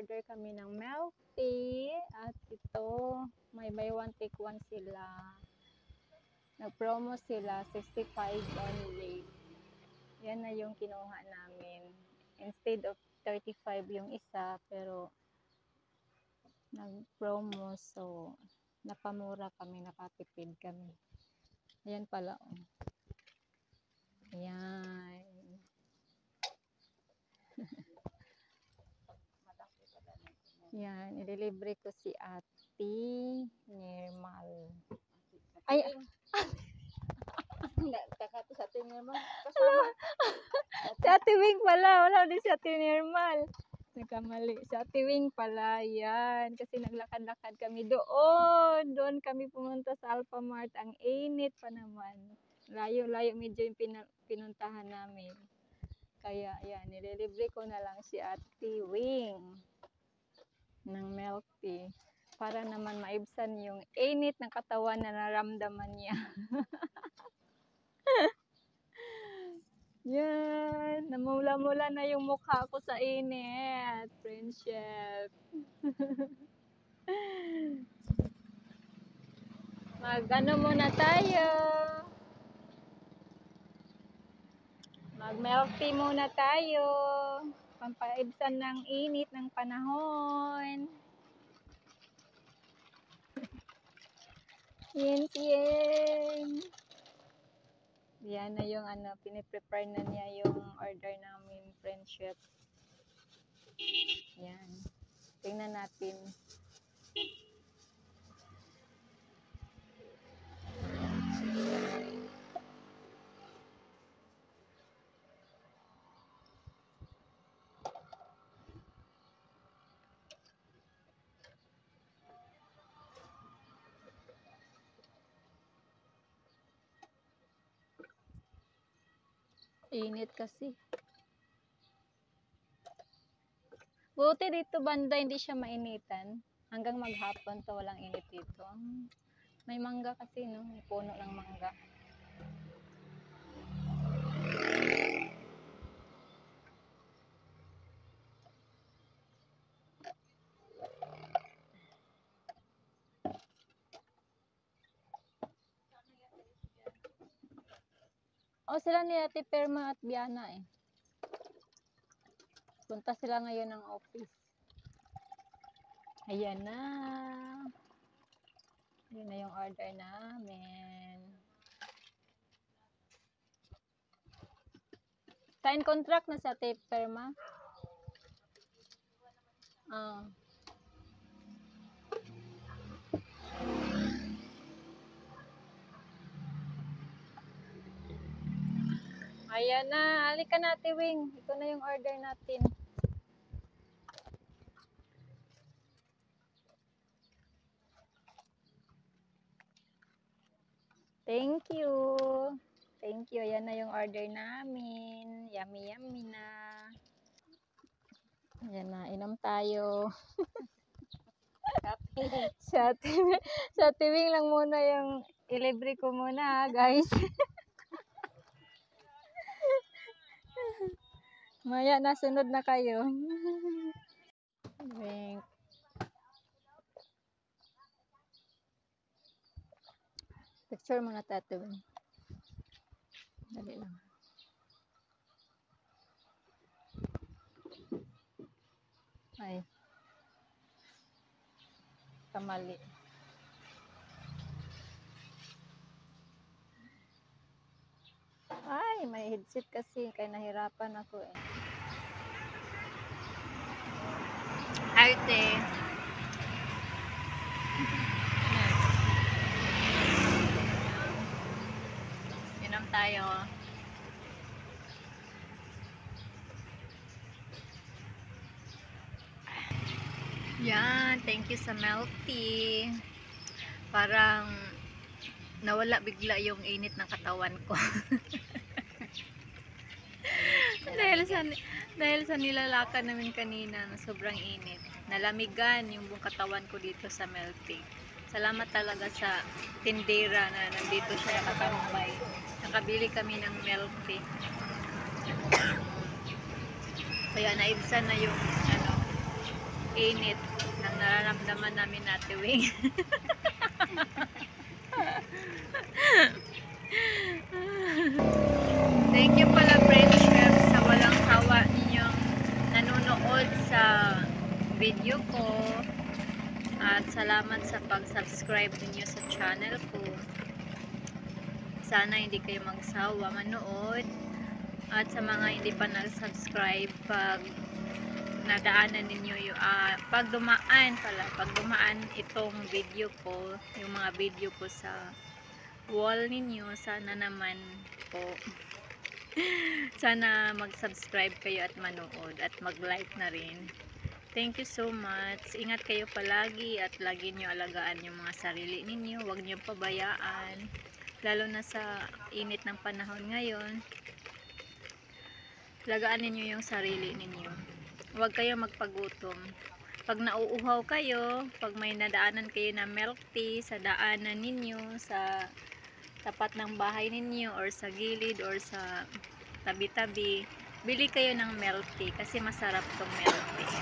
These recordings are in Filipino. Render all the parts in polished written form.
nag-order kami ng milk tea. At ito, may buy one take one sila. Nag-promo sila, 65 only. Yan na yung kinuha namin. Instead of 35 yung isa, pero nag-promo, so napamura kami, nakatipid kami. Ayan pala, oh. Ayan. Yan, ililibre ko si Ate Nirmal. Ay, Takato sa ating naman. Kasama. si Ate Wing pala. Wala din si Ate Nirmal. Nagkamali. Si Ate Wing pala. Yan. Kasi naglakad-lakad kami doon. Doon kami pumunta sa Alphamart. Ang init pa naman. Layo-layo medyo yung pinuntahan namin. Kaya, yan. Nililibre ko na lang si Ate Wing ng milk tea. Para naman maibsan yung init ng katawan na naramdaman niya. Yan. Namula-mula na yung mukha ko sa init. Friendship. Mag-ano muna tayo. Mag-milk tea muna tayo. Pampaibsan ng init ng panahon. Yen. Yan na yung piniprepare na niya yung order namin, friendship. Yan. Tingnan natin. Init kasi. Buti dito banda hindi siya mainitan. Hanggang maghapon to walang init dito. May mangga kasi, no? May puno ng mangga. O, sila ni Ate Perma at Biana eh. Punta sila ngayon ng office. Ayan na. Ayan na yung order namin. Sign contract na sa Ate Perma? Ah. Ayan na. Halika na, Ate Wing. Ito na yung order natin. Thank you. Thank you. Ayan na yung order namin. Yummy, yummy na. Ayan na. Inom tayo. Sa Ate Wing lang muna yung ilibre ko muna, guys. Maya, nasunod na kayo. Wing. Picture muna tayo. Dali lang. Ay. Kamali. Ay, may headset kasi. Kaya nahirapan ako eh. Arte. Inom tayo. Yan, thank you sa milk tea. Parang nawala bigla yung init ng katawan ko. dahil sa nilalakad namin kanina na sobrang init. Nalamigan yung buong katawan ko dito sa milk tea. Salamat talaga sa tindera na nandito siya nakatambay. Nakabili kami ng milk tea. Kaya naibsan na yung init ng nararamdaman namin na tuwing. Thank you pala, friendship, sa walang sawa ninyong nanonood sa video ko. At salamat sa pag-subscribe ninyo sa channel ko. Sana hindi kayo magsawa manood. At sa mga hindi pa nag-subscribe, pag nadaanan ninyo yung pag dumaan itong video ko, yung mga video ko sa wall ninyo, sana naman po sana mag-subscribe kayo at manood at mag-like na rin. Thank you so much. Ingat kayo palagi at lagi nyo alagaan yung mga sarili ninyo. Huwag nyo pabayaan, lalo na sa init ng panahon ngayon. Alagaan ninyo yung sarili ninyo. Huwag kayo magpagutom. Pag nauuhaw kayo, pag may nadaanan kayo na milk tea sa daanan ninyo, sa tapat ng bahay ninyo or sa gilid or sa tabi-tabi, bili kayo ng milk tea kasi masarap tong milk tea.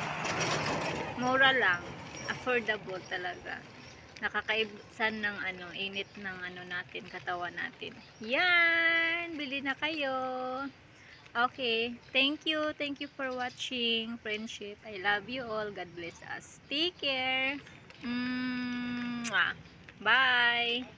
Mura lang, affordable talaga. Nakakaibsan ng init ng natin, katawan natin. Yan, bili na kayo. Okay, thank you for watching, friendship. I love you all. God bless us. Take care. Bye.